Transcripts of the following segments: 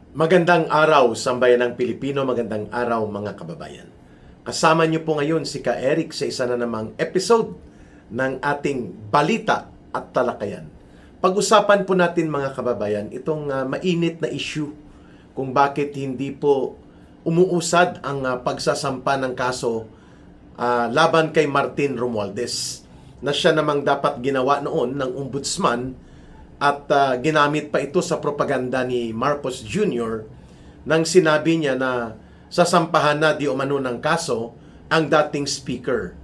Magandang araw, sambayan ng Pilipino. Magandang araw, mga kababayan. Kasama niyo po ngayon si Ka Eric sa isa na namang episode ng ating balita at talakayan. Pag-usapan po natin, mga kababayan, itong mainit na issue kung bakit hindi po umuusad ang pagsasampa ng kaso laban kay Martin Romualdez, na siya namang dapat ginawa noon ng ombudsman. At ginamit pa ito sa propaganda ni Marcos Jr. nang sinabi niya na sasampahan na di umano ng kaso ang dating speaker.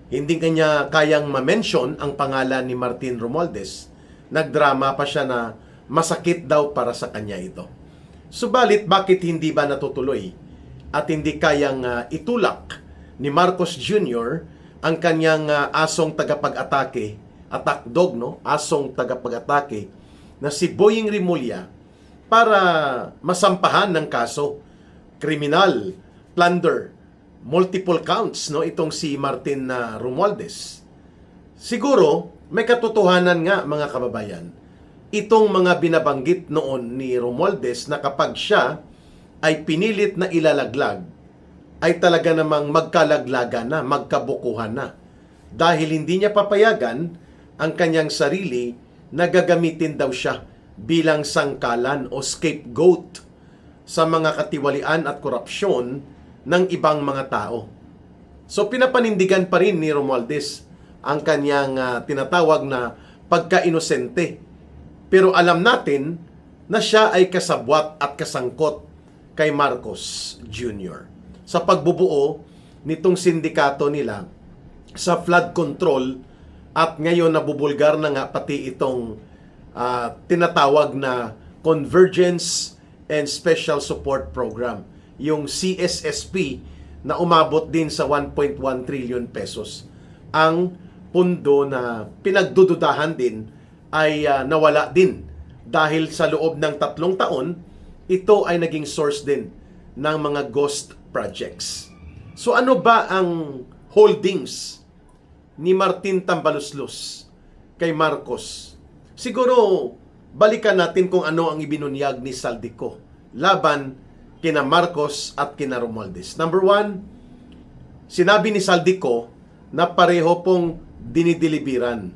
Hindi kanya kayang ma-mention ang pangalan ni Martin Romualdez. Nagdrama pa siya na masakit daw para sa kanya ito. Subalit, bakit hindi ba natutuloy at hindi kayang itulak ni Marcos Jr. ang kanyang asong tagapag-atake, attack dog, asong tagapag-atake na si Boying Rimulya para masampahan ng kaso, kriminal, plunder, multiple counts, itong si Martin Romualdez. Siguro may katotohanan nga, mga kababayan, itong mga binabanggit noon ni Romualdez na kapag siya ay pinilit na ilalaglag, ay talaga namang magkalaglagan na, magkabukuhan na. Dahil hindi niya papayagan ang kanyang sarili na gagamitin daw siya bilang sangkalan o scapegoat sa mga katiwalian at korupsyon ng ibang mga tao. So pinapanindigan pa rin ni Romualdez ang kanyang tinatawag na pagka-inosente. Pero alam natin na siya ay kasabwat at kasangkot kay Marcos Jr. sa pagbubuo nitong sindikato nila sa flood control. At ngayon nabubulgar na nga pati itong tinatawag na Convergence and Special Support Program, yung CSSP, na umabot din sa 1.1 trillion pesos. Ang pundo na pinagdududahan din ay nawala din dahil sa loob ng 3 taon, ito ay naging source din ng mga ghost projects. So ano ba ang holdings ni Martin Tambaluslos kay Marcos? Siguro balikan natin kung ano ang ibinunyag ni Saldico laban kina Marcos at kina Romualdez. Number 1, sinabi ni Saldico na pareho pong dinidilibiran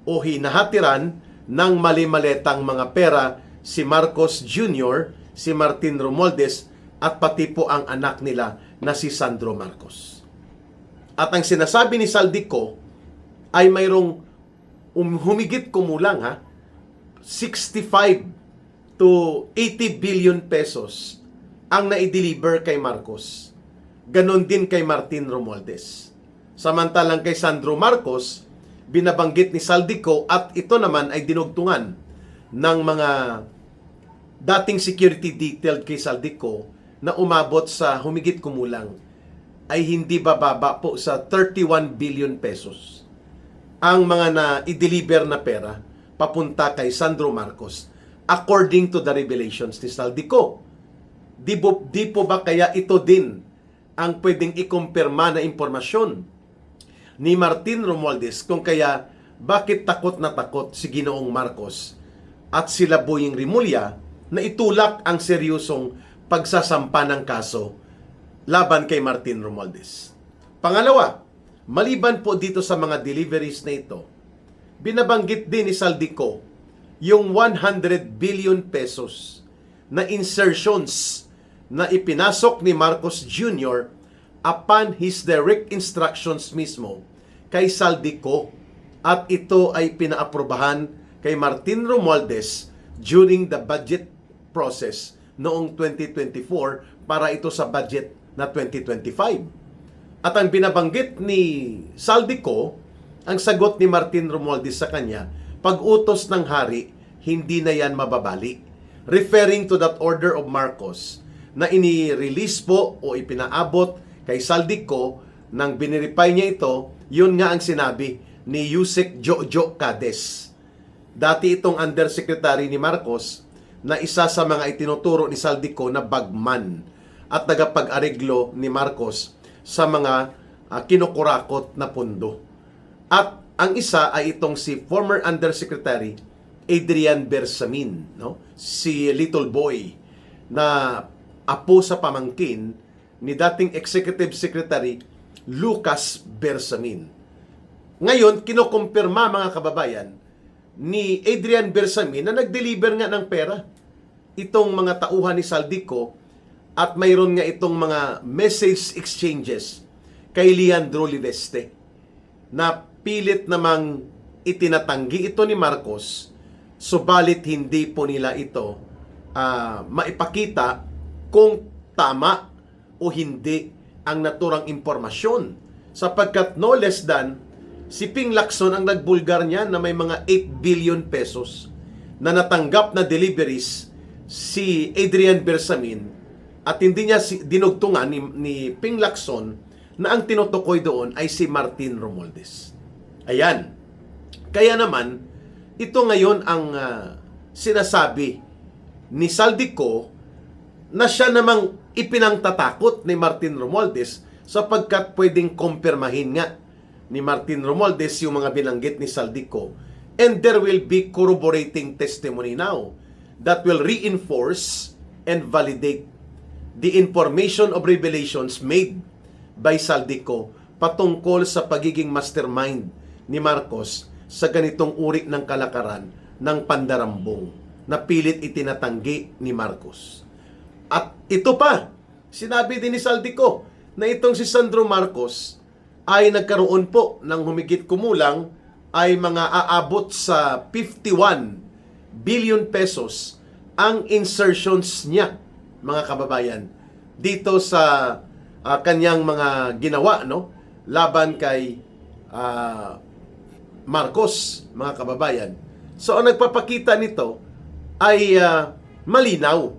o hinahatiran ng mali-maletang mga pera si Marcos Jr., si Martin Romualdez, at pati po ang anak nila na si Sandro Marcos. At ang sinasabi ni Saldico ay mayroong humigit kumulang 65 to 80 billion pesos ang naideliver kay Marcos. Ganon din kay Martin Romualdez. Samantalang kay Sandro Marcos, binabanggit ni Saldico at ito naman ay dinugtungan ng mga dating security detail kay Saldico na umabot sa humigit kumulang ay hindi bababa po sa 31 billion pesos ang mga na-i-deliver na pera papunta kay Sandro Marcos according to the revelations ni Saldico. Di po ba kaya ito din ang pwedeng ikumpirma na impormasyon ni Martin Romualdez, kung kaya bakit takot na takot si Ginoong Marcos at sila Boying Rimulya na itulak ang seryosong pagsasampa ng kaso laban kay Martin Romualdez? Pangalawa, maliban po dito sa mga deliveries na ito, binabanggit din ni Saldico yung 100 billion pesos na insertions na ipinasok ni Marcos Jr. upon his direct instructions mismo kay Saldico, at ito ay pinaaprobahan kay Martin Romualdez during the budget process noong 2024 para ito sa budget na 2025. At ang binabanggit ni Saldico, ang sagot ni Martin Romualdez sa kanya, pag-utos ng hari, hindi na yan mababali. Referring to that order of Marcos na ini-release po o ipinaabot kay Saldico nang biniripay niya ito, yun nga ang sinabi ni Yusek Jojo Cades. Dati itong undersecretary ni Marcos na isa sa mga itinuturo ni Saldico na bagman at tagapag-areglo ni Marcos sa mga kinukurakot na pundo. At ang isa ay itong si former Undersecretary Adrian Bersamin, si Little Boy, na apo sa pamangkin ni dating Executive Secretary Lucas Bersamin. Ngayon, kinukumpirma mga kababayan ni Adrian Bersamin na nag-deliver nga ng pera itong mga tauhan ni Saldico at mayroon nga itong mga message exchanges kay Leandro Liveste na pilit namang itinatanggi ito ni Marcos, subalit hindi po nila ito maipakita kung tama o hindi ang naturang impormasyon, sapagkat no less than si Ping Lacson ang nagbulgar niya na may mga 8 billion pesos na natanggap na deliveries si Adrian Bersamin at hindi niya dinugtungan ni Ping Lacson na ang tinutukoy doon ay si Martin Romualdez. Ayan. Kaya naman, ito ngayon ang sinasabi ni Saldico na siya namang ipinangtatakot ni Martin Romualdez sapagkat pwedeng kumpirmahin nga ni Martin Romualdez yung mga binanggit ni Saldico, and there will be corroborating testimony now that will reinforce and validate the information of revelations made by Saldico patungkol sa pagiging mastermind ni Marcos sa ganitong uri ng kalakaran ng pandarambong na pilit itinatanggi ni Marcos. At ito pa, sinabi din ni Saldico na itong si Sandro Marcos ay nagkaroon po ng humigit kumulang ay mga aabot sa 51 billion pesos ang insertions niya, mga kababayan, dito sa kanyang mga ginawa, no, laban kay Marcos, mga kababayan. So ang nagpapakita nito ay malinaw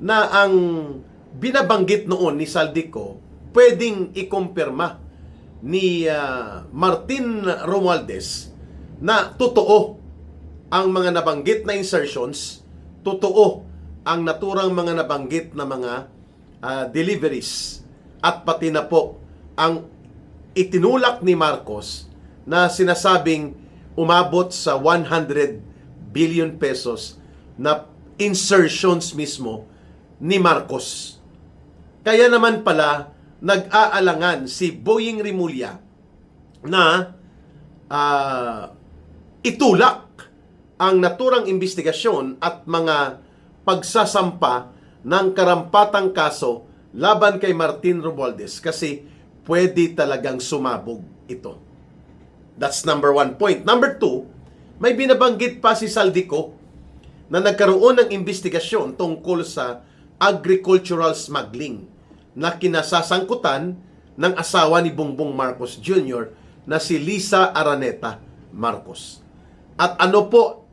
na ang binabanggit noon ni Saldico pwedeng ikumpirma ni Martin Romualdez na totoo ang mga nabanggit na insertions, totoo ang naturang mga nabanggit na mga deliveries, at pati na po ang itinulak ni Marcos na sinasabing umabot sa 100 billion pesos na insertions mismo ni Marcos. Kaya naman pala nag-aalangan si Boying Rimulya na itulak ang naturang investigasyon at mga pagsasampa ng karampatang kaso laban kay Martin Romualdez kasi pwede talagang sumabog ito. That's number 1 point. Number 2, may binabanggit pa si Saldico na nagkaroon ng investigasyon tungkol sa agricultural smuggling na kinasasangkutan ng asawa ni Bongbong Marcos Jr. na si Lisa Araneta Marcos. At ano po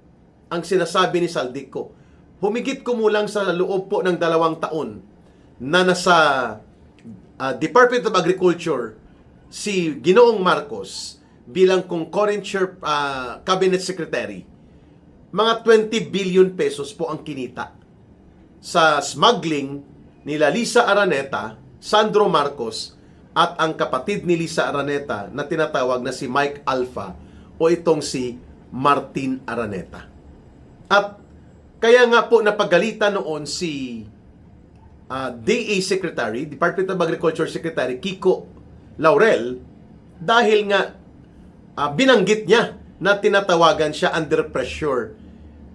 ang sinasabi ni Saldico? Humigit kumulang sa loob po ng 2 taon na nasa Department of Agriculture si Ginoong Marcos bilang concurrent cabinet secretary, mga 20 billion pesos po ang kinita sa smuggling nila Lisa Araneta, Sandro Marcos, at ang kapatid ni Lisa Araneta na tinatawag na si Mike Alpha o itong si Martin Araneta. At kaya nga po napagalitan noon si DA Secretary, Department of Agriculture Secretary Kiko Laurel dahil nga binanggit niya na tinatawagan siya under pressure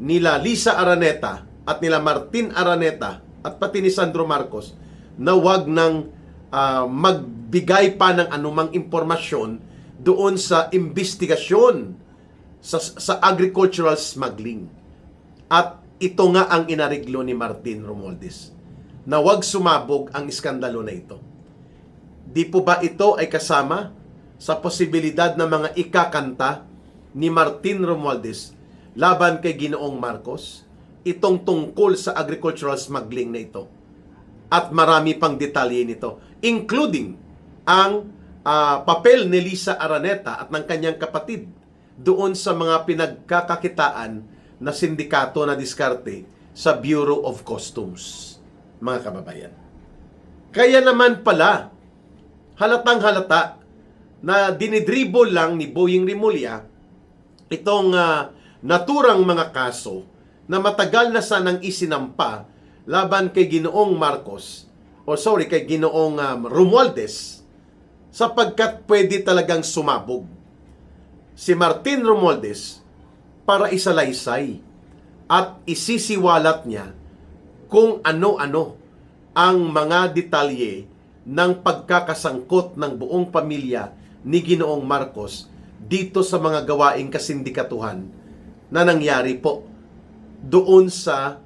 nila Lisa Araneta at nila Martin Araneta at pati ni Sandro Marcos na wag nang magbigay pa ng anumang impormasyon doon sa investigasyon sa agricultural smuggling. At ito nga ang inariglo ni Martin Romualdez, na wag sumabog ang iskandalo na ito. Di po ba ito ay kasama sa posibilidad na mga ikakanta ni Martin Romualdez laban kay Ginoong Marcos? Itong tungkol sa agricultural smuggling na ito. At marami pang detalye nito, including ang papel ni Lisa Araneta at ng kanyang kapatid doon sa mga pinagkakakitaan na sindikato na diskarte sa Bureau of Customs, mga kababayan. Kaya naman pala, halatang halata na dinidribble lang ni Boying Rimulya itong naturang mga kaso na matagal na sanang isinampa laban kay Ginoong Marcos, kay Ginoong Romualdez, sapagkat pwede talagang sumabog si Martin Romualdez para isalaysay at isisiwalat niya kung ano-ano ang mga detalye ng pagkakasangkot ng buong pamilya ni Ginoong Marcos dito sa mga gawaing kasindikatuhan na nangyari po doon sa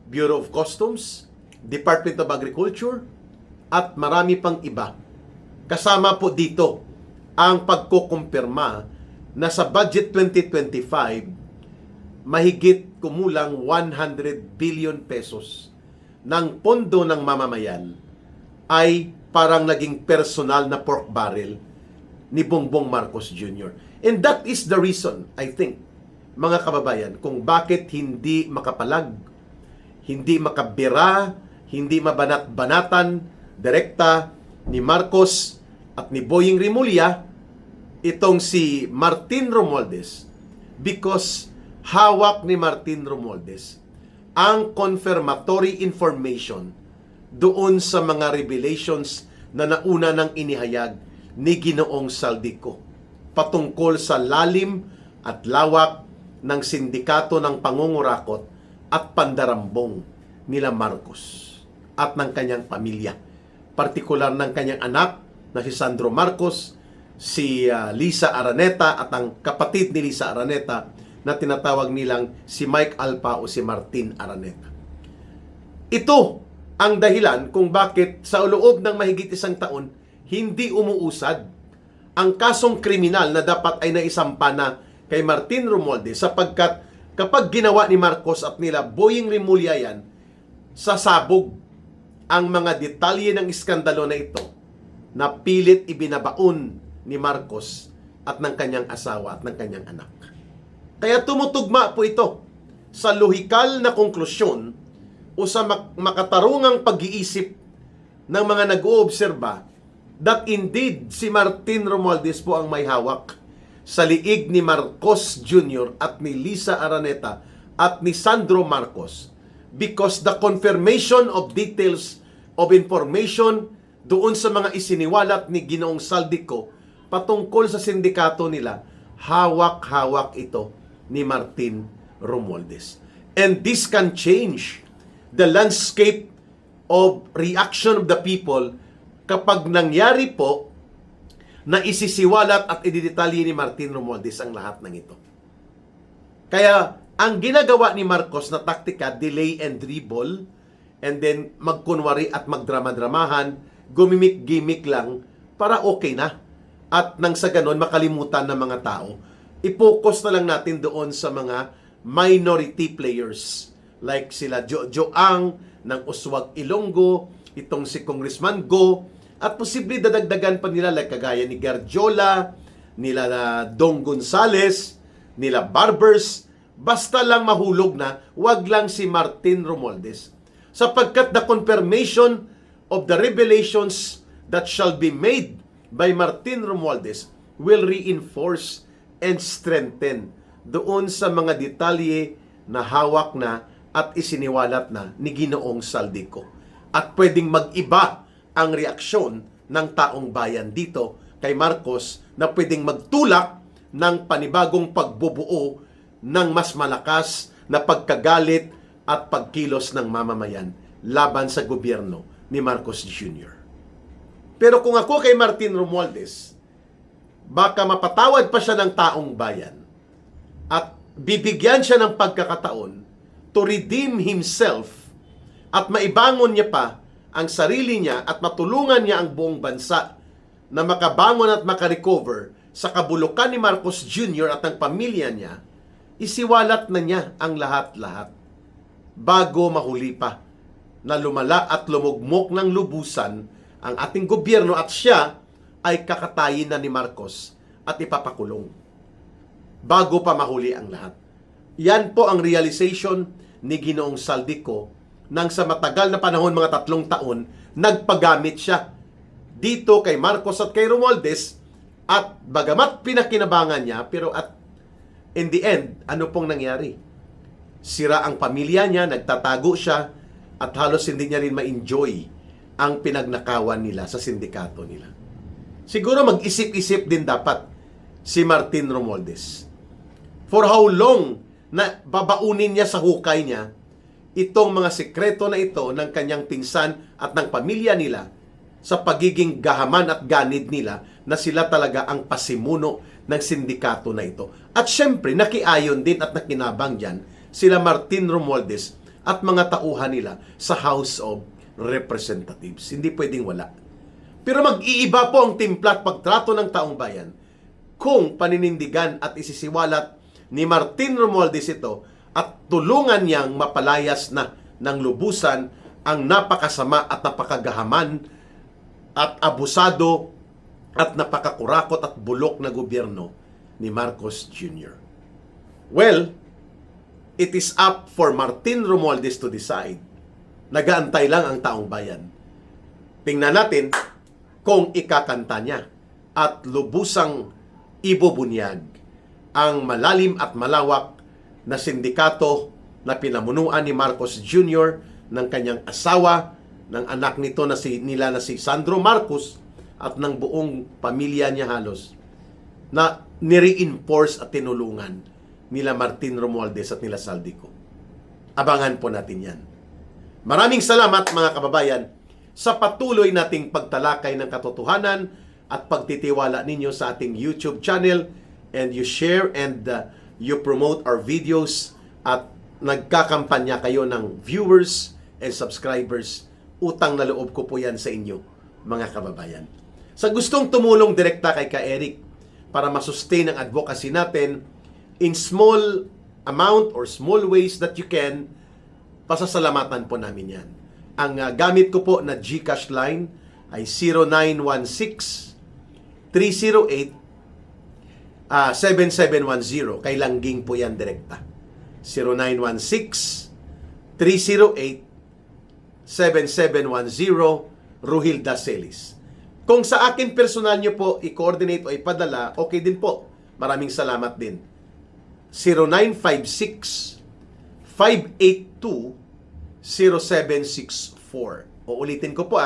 Bureau of Customs, Department of Agriculture, at marami pang iba. Kasama po dito ang pagkukumpirma na sa budget 2025, mahigit kumulang 100 billion pesos ng pondo ng mamamayan ay parang naging personal na pork barrel ni Bongbong Marcos Jr. And that is the reason, I think, mga kababayan, kung bakit hindi makapalag, hindi makabira, hindi mabanat-banatan direkta ni Marcos at ni Boying Rimulya itong si Martin Romualdez, because hawak ni Martin Romualdez ang confirmatory information doon sa mga revelations na nauna ng inihayag ni Ginoong Saldico patungkol sa lalim at lawak ng sindikato ng pangungurakot at pandarambong nila Marcos at ng kanyang pamilya, partikular ng kanyang anak na si Sandro Marcos, si Lisa Araneta at ang kapatid ni Lisa Araneta na tinatawag nilang si Mike Alpa o si Martin Araneta. Ito ang dahilan kung bakit sa loob ng mahigit isang taon hindi umuusad ang kasong kriminal na dapat ay naisampa na kay Martin Romualdez, sapagkat kapag ginawa ni Marcos at nila Boying Rimulya yan, sasabog ang mga detalye ng iskandalo na ito na pilit ibinabaon ni Marcos at ng kanyang asawa at ng kanyang anak. Kaya tumutugma po ito sa lohikal na konklusyon o sa makatarungang pag-iisip ng mga nag-oobserba that indeed si Martin Romualdez po ang may hawak sa liig ni Marcos Jr. at ni Lisa Araneta at ni Sandro Marcos, because the confirmation of details of information doon sa mga isiniwalat ni Ginoong Saldico patungkol sa sindikato nila, hawak-hawak ito ni Martin Romualdez. And this can change the landscape of reaction of the people kapag nangyari po na isisiwalat at ididetalye ni Martin Romualdez ang lahat ng ito. Kaya ang ginagawa ni Marcos na taktika, delay and dribble, and then magkunwari at magdrama-dramahan, gumimik-gimik lang para okay na. At nang sa ganon, makalimutan ng mga tao, i-focus na lang natin doon sa mga minority players like sila Jojo Ang ng Uswag Ilonggo, itong si Congressman Go, at posible dadagdagan pa nila like kagaya ni Garjola, nila Dong Gonzales, nila Barbers, basta lang mahulog na, wag lang si Martin Romualdez. Sapagkat the confirmation of the revelations that shall be made by Martin Romualdez will reinforce and strengthen doon sa mga detalye na hawak na at isiniwalat na ni Ginoong Saldico. At pwedeng mag-iba ang reaksyon ng taong bayan dito kay Marcos na pwedeng magtulak ng panibagong pagbubuo ng mas malakas na pagkagalit at pagkilos ng mamamayan laban sa gobyerno ni Marcos Jr. Pero kung ako kay Martin Romualdez, baka mapatawad pa siya ng taong bayan at bibigyan siya ng pagkakataon to redeem himself at maibangon niya pa ang sarili niya at matulungan niya ang buong bansa na makabangon at makarecover sa kabulukan ni Marcos Jr. at ang pamilya niya, isiwalat na niya ang lahat-lahat bago mahuli pa na lumala at lumugmok ng lubusan ang ating gobyerno at siya ay kakatayin na ni Marcos at ipapakulong bago pa mahuli ang lahat. Yan po ang realization ni Ginoong Saldico nang sa matagal na panahon, mga 3 taon, nagpagamit siya dito kay Marcos at kay Romualdez, at bagamat pinakinabangan niya, pero at in the end, ano pong nangyari? Sira ang pamilya niya, nagtatago siya, at halos hindi niya rin ma-enjoy ang pinagnakawan nila sa sindikato nila. Siguro mag-isip-isip din dapat si Martin Romualdez. For how long na babaunin niya sa hukay niya itong mga sekreto na ito ng kanyang pinsan at ng pamilya nila sa pagiging gahaman at ganid nila na sila talaga ang pasimuno ng sindikato na ito. At syempre, nakiayon din at nakinabang dyan sila Martin Romualdez at mga tauhan nila sa House of Representatives. Hindi pwedeng wala. Pero mag-iiba po ang timpla at pagtrato ng taong bayan kung paninindigan at isisiwalat ni Martin Romualdez ito at tulungan niyang mapalayas na ng lubusan ang napakasama at napakagahaman at abusado at napakakurakot at bulok na gobyerno ni Marcos Jr. Well, it is up for Martin Romualdez to decide. Nagaantay lang ang taong bayan. Tingnan natin kung ikakanta niya at lubusang ibubunyag ang malalim at malawak na sindikato na pinamunuan ni Marcos Jr. ng kanyang asawa, ng anak nito na si Sandro Marcos at ng buong pamilya niya halos na nire-enforce at tinulungan nila Martin Romualdez at nila Saldico. Abangan po natin yan. Maraming salamat mga kababayan sa patuloy nating pagtalakay ng katotohanan at pagtitiwala ninyo sa ating YouTube channel, and you share and you promote our videos at nagkakampanya kayo ng viewers and subscribers. Utang na loob ko po yan sa inyo mga kababayan. Sa gustong tumulong direkta kay Ka Eric para masustain ang advocacy natin, in small amount or small ways that you can, pasasalamatan po namin yan. Ang gamit ko po na GCash line ay 0916-308-7710. Kay Langging po yan direkta. 0916-308-7710 Ruhilda Celis. Kung sa akin personal nyo po i-coordinate o ipadala, okay din po. Maraming salamat din. 0956-582-0764. O ulitin ko po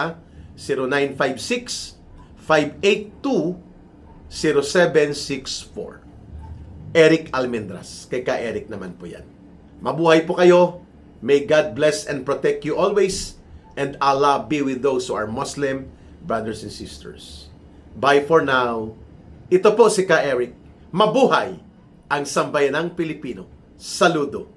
0956-582-0764. Eric Almendras. Kay Ka Eric naman po yan. Mabuhay po kayo. May God bless and protect you always. And Allah be with those who are Muslim brothers and sisters. Bye for now. Ito po si Ka Eric. Mabuhay ang sambayanang Pilipino. Saludo.